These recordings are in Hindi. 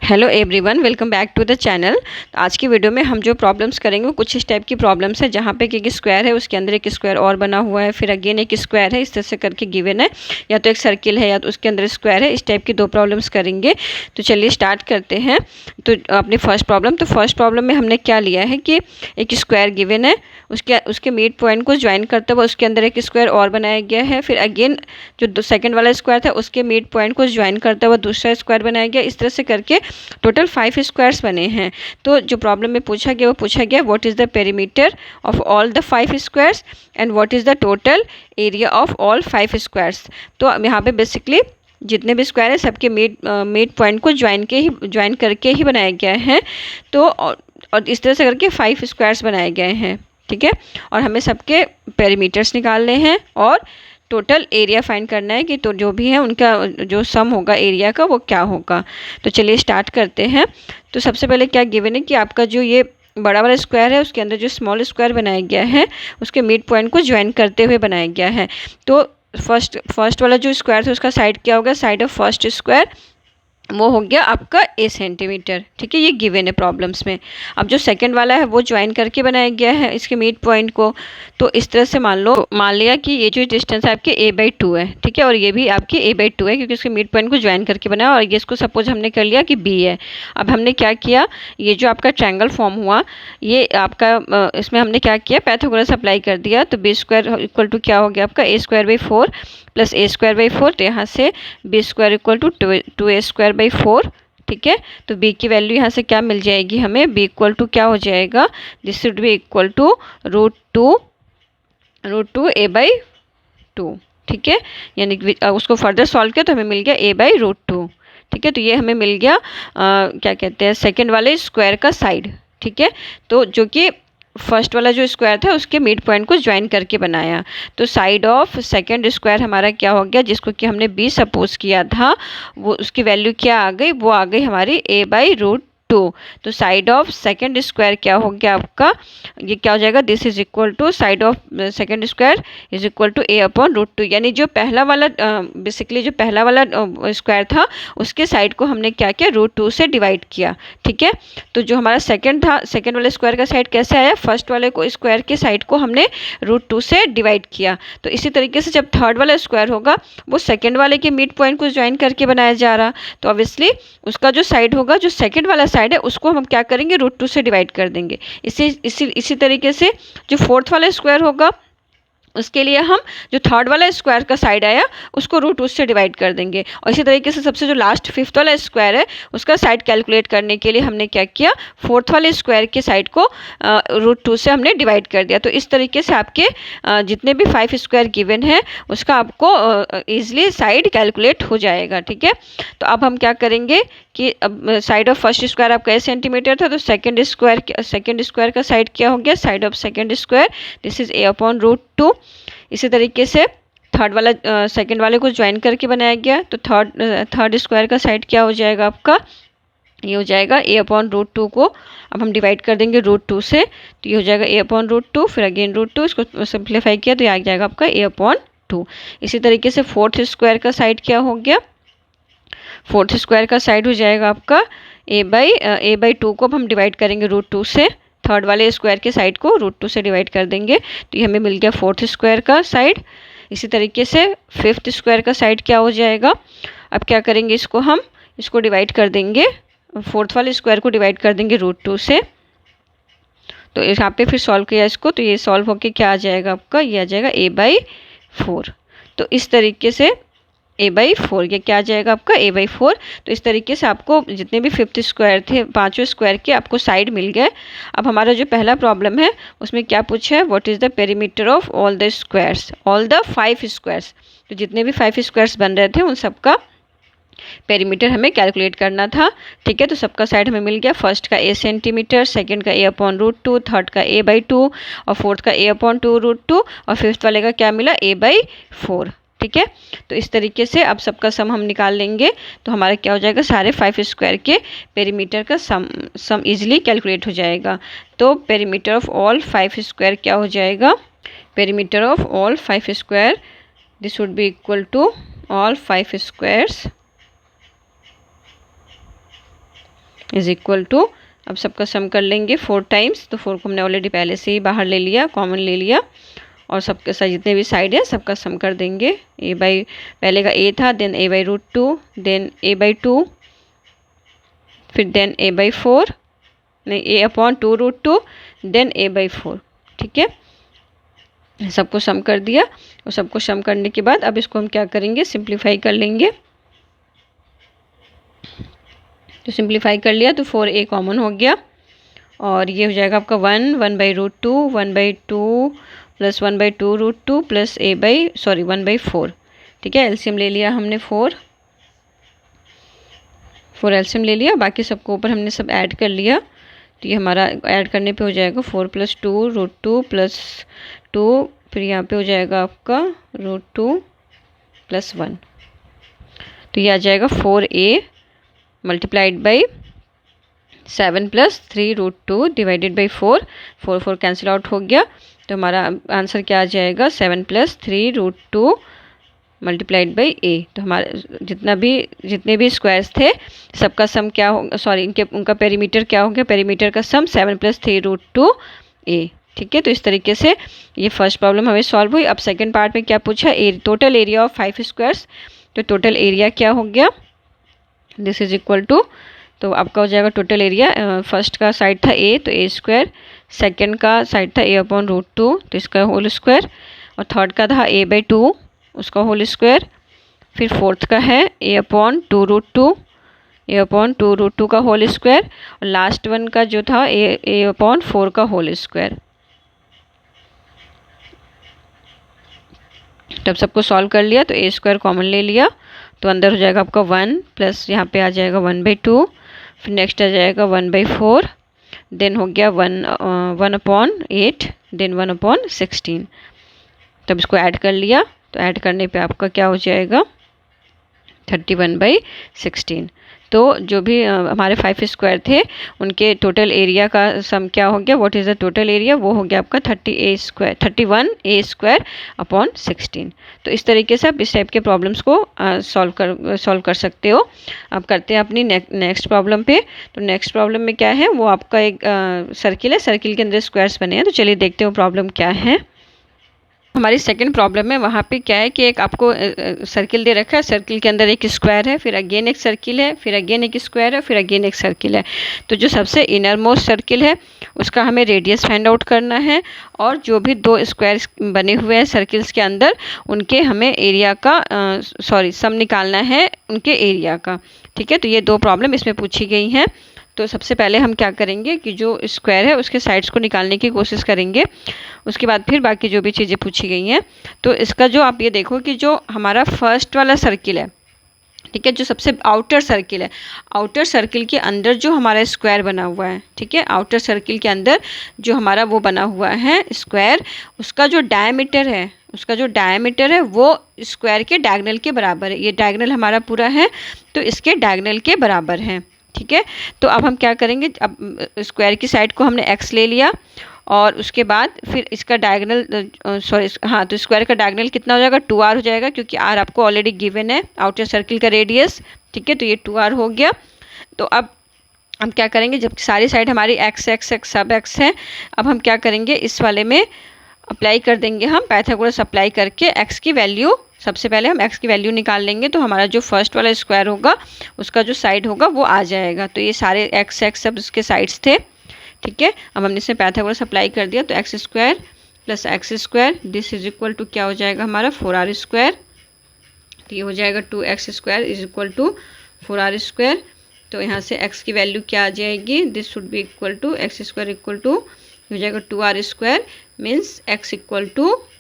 Hello everyone, welcome back to the channel. आज की वीडियो में हम जो प्रॉब्लम्स करेंगे वो कुछ इस टाइप की प्रॉब्लम्स है जहाँ पे कि एक स्क्वायर है, उसके अंदर एक स्क्वायर और बना हुआ है, फिर अगेन एक स्क्वायर है, इस तरह से करके गिवन है, या तो एक सर्किल है या तो उसके अंदर स्क्वायर है। इस टाइप की दो प्रॉब्लम्स करेंगे। तो चलिए स्टार्ट करते हैं। तो अपनी फर्स्ट प्रॉब्लम में हमने क्या लिया है कि एक स्क्वायर गिवन है, उसके मिड पॉइंट को ज्वाइन करते हुए उसके अंदर एक स्क्वायर और बनाया गया है, फिर अगेन जो सेकंड वाला स्क्वायर था उसके मिड पॉइंट को ज्वाइन करते हुए दूसरा स्क्वायर बनाया गया। इस तरह से करके टोटल 5 स्क्वायर्स बने हैं। तो जो प्रॉब्लम में पूछा गया what is the perimeter of all the 5 squares and what is the total area of all 5 squares. तो यहाँ पे बेसिकली जितने भी स्क्वायर है सबके मिड पॉइंट को ज्वाइन करके ही बनाया गया है। तो और इस तरह से करके 5 स्क्वायर्स बनाए गए हैं, ठीक है। और हमें सबके पेरीमीटर्स निकालने हैं और टोटल एरिया फाइंड करना है कि तो जो भी है उनका जो सम होगा एरिया का वो क्या होगा। तो चलिए स्टार्ट करते हैं। तो सबसे पहले क्या गिवन है कि आपका जो ये बड़ा वाला स्क्वायर है उसके अंदर जो स्मॉल स्क्वायर बनाया गया है उसके मिड पॉइंट को ज्वाइन करते हुए बनाया गया है। तो फर्स्ट वाला जो स्क्वायर था उसका साइड क्या होगा, साइड ऑफ फर्स्ट स्क्वायर वो हो गया आपका ए सेंटीमीटर, ठीक है। ये गिवन है प्रॉब्लम्स में। अब जो सेकंड वाला है वो ज्वाइन करके बनाया गया है इसके मिड पॉइंट को। तो इस तरह से मान लिया कि ये जो डिस्टेंस है आपके a/2 है, ठीक है, और ये भी आपके a/2 है क्योंकि इसके मिड पॉइंट को ज्वाइन करके बनाया, और ये इसको सपोज हमने कर लिया कि b है। अब हमने क्या किया, ये जो आपका ट्रायंगल फॉर्म हुआ ये आपका इसमें हमने क्या किया, पाइथागोरस अप्लाई कर दिया। तो b² इक्वल टू क्या हो गया आपका a² / 4 प्लस a² / 4। तो यहाँ से b² इक्वल टू 2a² / 4, ठीक है। तो b की वैल्यू यहाँ से क्या मिल जाएगी हमें, b इक्वल टू क्या हो जाएगा, this should be equal to √2 a/2, ठीक है। यानी उसको फर्दर सॉल्व किया तो हमें मिल गया a/√2, ठीक है। तो ये हमें मिल गया क्या कहते हैं सेकंड वाले स्क्वायर का साइड, ठीक है। तो जो कि फर्स्ट वाला जो स्क्वायर था उसके मिड पॉइंट को ज्वाइन करके बनाया। तो साइड ऑफ सेकंड स्क्वायर हमारा क्या हो गया, जिसको कि हमने b सपोज किया था वो उसकी वैल्यू क्या आ गई, वो आ गई हमारी a/√2। तो साइड ऑफ सेकंड स्क्वायर क्या हो गया आपका, ये क्या हो जाएगा, this is equal to side of second square is equal to a/√2। यानी जो पहला वाला बेसिकली जो पहला वाला स्क्वायर था उसके साइड को हमने क्या किया, √2 से डिवाइड किया, ठीक है। तो जो हमारा सेकंड था, सेकंड वाले स्क्वायर का साइड कैसे आया, फर्स्ट वाले को स्क्वायर के साइड को हमने √2 से डिवाइड किया। तो इसी तरीके से जब थर्ड वाला स्क्वायर होगा वो सेकंड वाले के मिड पॉइंट को ज्वाइन करके बनाया जा रहा, तो ऑब्वियसली उसका जो साइड होगा, जो सेकंड वाला साइड है उसको हम क्या करेंगे, √2 से डिवाइड कर देंगे। इसी तरीके से जो फोर्थ वाला स्क्वायर होगा उसके लिए हम जो थर्ड वाला स्क्वायर का साइड आया उसको √2 से डिवाइड कर देंगे। और इसी तरीके से सबसे जो लास्ट फिफ्थ वाला स्क्वायर है उसका साइड कैलकुलेट करने के लिए हमने क्या किया, फोर्थ वाले स्क्वायर के साइड को √2 से हमने डिवाइड कर दिया। तो इस तरीके से आपके जितने भी 5 स्क्वायर गिवन है उसका आपको ईजिली साइड कैलकुलेट हो जाएगा, ठीक है। तो अब हम क्या करेंगे कि अब साइड ऑफ फर्स्ट स्क्वायर आपका ए सेंटीमीटर था, तो सेकंड स्क्वायर का साइड क्या हो गया, side of second square this is a/√2। इसी तरीके से थर्ड वाला सेकंड वाले को ज्वाइन करके बनाया गया। तो थर्ड स्क्वायर का साइड क्या हो जाएगा आपका, ये हो जाएगा a/√2 को अब हम डिवाइड कर देंगे √2 से, तो ये हो जाएगा a/√2, फिर अगेन √2, इसको सिंप्लीफाई किया तो ये आ जाएगा आपका a/2। इसी तरीके से फोर्थ स्क्वायर का साइड क्या हो गया, फोर्थ स्क्वायर का साइड हो जाएगा आपका a/2 को अब हम डिवाइड करेंगे √2 से, थर्ड वाले स्क्वायर के साइड को √2 से डिवाइड कर देंगे तो ये हमें मिल गया फोर्थ स्क्वायर का साइड। इसी तरीके से फिफ्थ स्क्वायर का साइड क्या हो जाएगा, अब क्या करेंगे इसको डिवाइड कर देंगे, फोर्थ वाले स्क्वायर को डिवाइड कर देंगे √2 से। तो यहाँ पे फिर सॉल्व किया इसको तो ये सॉल्व होके क्या आ जाएगा आपका, ये आ जाएगा a/4। तो इस तरीके से a/4 ये क्या आ जाएगा आपका a/4। तो इस तरीके से आपको जितने भी फिफ्थ स्क्वायर थे, पांचों स्क्वायर के आपको साइड मिल गए। अब हमारा जो पहला प्रॉब्लम है उसमें क्या पूछा है, what is the perimeter of all the squares, all the 5 squares. तो जितने भी 5 स्क्वायर्स बन रहे थे उन सबका पेरीमीटर हमें कैलकुलेट करना था, ठीक है। तो सबका साइड हमें मिल गया, फर्स्ट का a सेंटीमीटर, सेकंड का a/√2, थर्ड का a/2 और फोर्थ का a/2√2 और फिफ्थ वाले का क्या मिला, a/4, ठीक है। तो इस तरीके से अब सबका सम हम निकाल लेंगे तो हमारा क्या हो जाएगा, सारे 5 स्क्वायर के पेरीमीटर का सम इजीली कैलकुलेट हो जाएगा। तो पेरीमीटर ऑफ ऑल 5 स्क्वायर क्या हो जाएगा, perimeter of all 5 square this would be equal to all 5 squares is equal to, अब सबका सम कर लेंगे 4 टाइम्स, तो 4 को हमने ऑलरेडी पहले से ही बाहर ले लिया, कॉमन ले लिया, और सबके साथ जितने भी साइड है सबका सम कर देंगे। ए बाई, पहले का ए था, then A by root two, then A by two, फिर देन ए बाई 4, नहीं A upon 2 root two, then A by 4। ठीक है, सबको सम कर दिया, और सबको सम करने के बाद अब इसको हम क्या करेंगे, सिंप्लीफाई कर लेंगे। तो सिंप्लीफाई कर लिया तो 4a कॉमन हो गया, और ये हो जाएगा आपका 1 by root two, 1/2 plus 1/2 root two plus 1/4। ठीक है, एलसीएम ले लिया हमने 4 एलसीएम ले लिया, बाकी सबको ऊपर हमने सब ऐड कर लिया। तो ये हमारा ऐड करने पे हो जाएगा 4 + 2 रूट 2 प्लस 2, फिर यहाँ पे हो जाएगा आपका रूट 2 + 1। तो ये आ जाएगा 4a multiplied by 7 + 3 root 2 divided by 4, 4 cancel out हो गया। तो हमारा आंसर क्या आ जाएगा, 7 + 3 रूट 2 मल्टीप्लाइड बाई a। तो हमारे जितने भी स्क्वायर्स थे सबका सम क्या होगा, सॉरी उनका पेरीमीटर क्या हो गया, पेरीमीटर का सम 7 + 3 रूट 2 a। ठीक है, तो इस तरीके से ये फर्स्ट प्रॉब्लम हमें सॉल्व हुई। अब सेकंड पार्ट में क्या पूछा, टोटल एरिया ऑफ 5 स्क्वायर्स। तो टोटल एरिया क्या हो गया, दिस इज इक्वल टू, तो आपका हो जाएगा टोटल एरिया, फर्स्ट का साइड था a, तो a², सेकंड का साइड था a अपॉन रूट 2, तो इसका होल स्क्वायर, और थर्ड का था a/2, उसका होल स्क्वायर, फिर फोर्थ का है a upon 2 root 2, a upon 2 root 2 का होल स्क्वायर, और लास्ट वन का जो था a अपॉन 4 का होल स्क्वायर। तब सबको सॉल्व कर लिया, तो a² कॉमन ले लिया, तो अंदर हो जाएगा आपका 1 प्लस यहाँ पे आ जाएगा 1/2, फिर नेक्स्ट आ जाएगा 1/4, देन हो गया 1/8, देन 1/16। तब इसको ऐड कर लिया, तो ऐड करने पे आपका क्या हो जाएगा 31/16। तो जो भी हमारे 5 स्क्वायर थे उनके टोटल एरिया का सम क्या हो गया, what is the total area, वो हो गया आपका 31a² अपॉन 16। तो इस तरीके से आप इस टाइप के प्रॉब्लम्स को सॉल्व कर सकते हो। अब करते हैं अपनी नेक्स्ट प्रॉब्लम पे। तो नेक्स्ट प्रॉब्लम में क्या है, वो आपका एक सर्किल है, सर्किल के अंदर स्क्वायर्स बने हैं। तो चलिए देखते हो प्रॉब्लम क्या है। हमारी सेकंड प्रॉब्लम है, वहाँ पे क्या है कि एक आपको सर्किल दे रखा है, सर्किल के अंदर एक स्क्वायर है, फिर अगेन एक सर्किल है, फिर अगेन एक स्क्वायर है, फिर अगेन एक सर्किल है। तो जो सबसे इनर मोस्ट सर्किल है उसका हमें रेडियस फाइंड आउट करना है, और जो भी 2 स्क्वायर्स बने हुए हैं सर्किल्स के अंदर उनके हमें एरिया का सम निकालना है उनके एरिया का। ठीक है, तो ये 2 प्रॉब्लम इसमें पूछी गई हैं। तो सबसे पहले हम क्या करेंगे कि जो स्क्वायर है उसके साइड्स को निकालने की कोशिश करेंगे, उसके बाद फिर बाकी जो भी चीज़ें पूछी गई हैं। तो इसका जो आप ये देखो कि जो हमारा फर्स्ट वाला सर्किल है, ठीक है, जो सबसे आउटर सर्किल है, आउटर सर्किल के अंदर जो हमारा स्क्वायर बना हुआ है, ठीक है, आउटर सर्किल के अंदर जो हमारा वो बना हुआ है स्क्वायर, उसका जो डायमीटर है वो स्क्वायर के डायगोनल के बराबर है। ये डायगोनल हमारा पूरा है तो इसके डायगोनल के बराबर है। ठीक है, तो अब हम क्या करेंगे, अब स्क्वायर की साइड को हमने x ले लिया, और उसके बाद फिर इसका डायगोनल तो स्क्वायर का डायगोनल कितना हो जाएगा, 2r हो जाएगा, क्योंकि r आपको ऑलरेडी गिवन है आउटर सर्किल का रेडियस। ठीक है, तो ये 2r हो गया। तो अब हम क्या करेंगे, जब सारी साइड हमारी x सब x है, अब हम क्या करेंगे, इस वाले में अप्लाई कर देंगे हम पाइथागोरस अप्लाई करके x की वैल्यू, सबसे पहले हम x की वैल्यू निकाल लेंगे। तो हमारा जो फर्स्ट वाला स्क्वायर होगा उसका जो साइड होगा वो आ जाएगा। तो ये सारे x सब उसके साइड्स थे। ठीक है, अब हमने इसमें पाइथागोरस अप्लाई कर दिया, तो x² + x² this is equal to क्या हो जाएगा हमारा 4r²। तो ये हो जाएगा 2x² = 4r²। तो यहाँ से x की वैल्यू क्या आ जाएगी, this should be equal to x² हो जाएगा 2r² मीन्स x =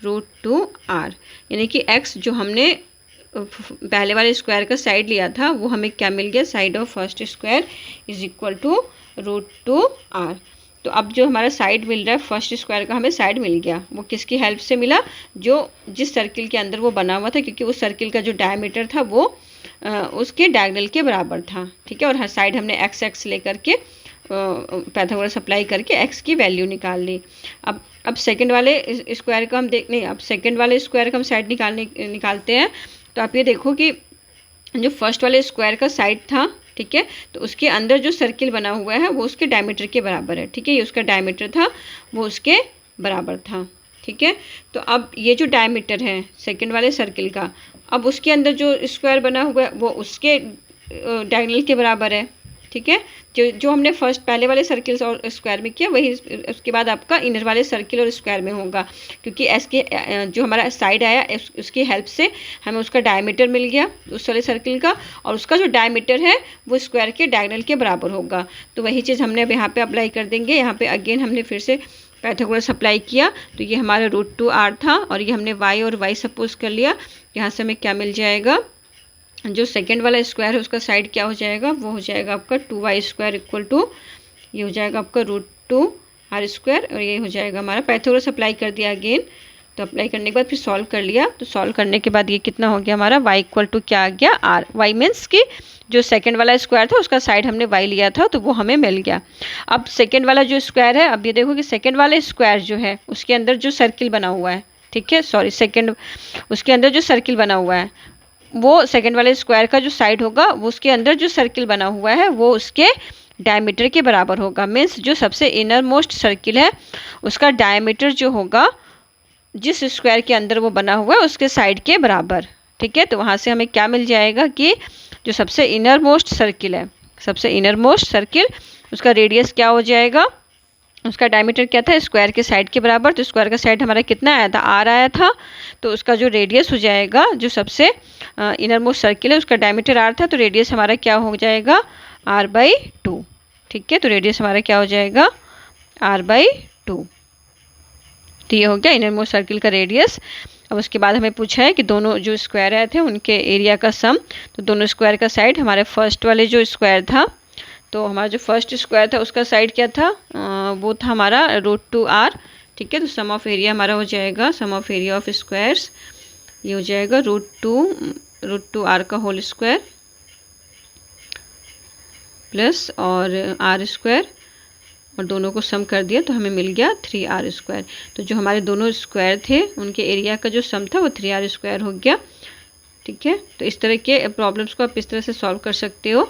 √2r, यानी कि x जो हमने पहले वाले स्क्वायर का साइड लिया था वो हमें क्या मिल गया, side of first square = √2r। तो अब जो हमारा साइड मिल रहा है फर्स्ट स्क्वायर का, हमें साइड मिल गया, वो किसकी हेल्प से मिला, जो जिस सर्किल के अंदर वो बना हुआ था, क्योंकि उस सर्किल का जो डायमीटर था वो उसके डायगोनल के बराबर था। ठीक है, और हर साइड हमने x लेकर के पाइथागोरस अप्लाई करके x की वैल्यू निकाल ली। अब सेकंड वाले स्क्वायर का हम अब सेकंड वाले स्क्वायर का हम साइड निकालते हैं। तो आप ये देखो कि जो फर्स्ट वाले स्क्वायर का साइड था ठीक है। तो उसके अंदर जो सर्किल बना हुआ है वो उसके डायमीटर के बराबर है, ठीक है। ये उसका डायमीटर था, वो उसके बराबर था, ठीक है। तो अब ये जो डायमीटर है सेकंड वाले सर्किल का, अब उसके अंदर जो स्क्वायर बना हुआ है वो उसके डायगोनल के बराबर है, ठीक है। जो हमने फर्स्ट पहले वाले सर्किल और स्क्वायर में किया वही उसके बाद आपका इनर वाले सर्किल और स्क्वायर में होगा, क्योंकि एस के जो हमारा साइड आया उसकी हेल्प से हमें उसका डायमीटर मिल गया उस वाले सर्किल का, और उसका जो डायमीटर है वो स्क्वायर के डायगोनल के बराबर होगा। तो वही चीज़ हमने अब यहाँ पे अप्लाई कर देंगे। यहाँ पे अगेन हमने फिर से पाइथागोरस अप्लाई किया, तो ये हमारा √2r था, और ये हमने y और y सपोज कर लिया। यहाँ से हमें क्या मिल जाएगा, जो सेकेंड वाला स्क्वायर है उसका साइड क्या हो जाएगा, वो हो जाएगा आपका 2y² इक्वल टू, ये हो जाएगा आपका √2r², और ये हो जाएगा हमारा पाइथागोरस अप्लाई कर दिया अगेन। तो अप्लाई करने के बाद फिर सॉल्व कर लिया, तो सॉल्व करने के बाद ये कितना हो गया हमारा y इक्वल टू क्या आ गया r। y मीन्स कि जो सेकंड वाला स्क्वायर था उसका साइड हमने y लिया था, तो वो हमें मिल गया। अब सेकंड वाला जो स्क्वायर है, अब ये देखो कि सेकंड वाला स्क्वायर जो है उसके अंदर जो सर्किल बना हुआ है, ठीक है, सॉरी सेकंड उसके अंदर जो सर्किल बना हुआ है वो सेकंड वाले स्क्वायर का जो साइड होगा वो उसके अंदर जो सर्किल बना हुआ है वो उसके डायमीटर के बराबर होगा। मीन्स जो सबसे इनर मोस्ट सर्किल है उसका डायमीटर जो होगा जिस स्क्वायर के अंदर वो बना हुआ है उसके साइड के बराबर, ठीक है। तो वहाँ से हमें क्या मिल जाएगा कि जो सबसे इनर मोस्ट सर्किल है, सबसे इनर मोस्ट सर्किल उसका रेडियस क्या हो जाएगा, उसका डायमीटर क्या था स्क्वायर के साइड के बराबर। तो स्क्वायर का साइड हमारा कितना आया था, r आया था, तो उसका जो रेडियस हो जाएगा जो सबसे इनर मोस्ट सर्किल है उसका डायमीटर r था, तो रेडियस हमारा क्या हो जाएगा r/2, ठीक है। तो रेडियस हमारा क्या हो जाएगा r/2। तो ये हो गया इनर मोस्ट सर्किल का रेडियस। अब उसके बाद हमें पूछा है कि दोनों जो स्क्वायर आए थे उनके एरिया का सम। तो दोनों स्क्वायर का साइड हमारे फर्स्ट वाले जो स्क्वायर था, तो हमारा जो फर्स्ट स्क्वायर था उसका साइड क्या था, वो था हमारा √2r, ठीक है। तो सम ऑफ एरिया हमारा हो जाएगा, सम ऑफ एरिया ऑफ स्क्वायर्स ये हो जाएगा √2r का होल स्क्वायर प्लस और r², और दोनों को सम कर दिया तो हमें मिल गया 3r²। तो जो हमारे दोनों स्क्वायर थे उनके एरिया का जो सम था वो 3r² हो गया, ठीक है। तो इस तरह के प्रॉब्लम्स को आप इस तरह से सॉल्व कर सकते हो।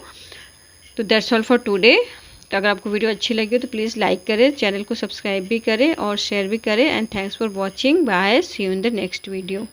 तो दैट्स ऑल फॉर टुडे। तो अगर आपको वीडियो अच्छी लगी तो प्लीज़ लाइक करें, चैनल को सब्सक्राइब भी करें और शेयर भी करें। And thanks for watching, bye, see you in the next video.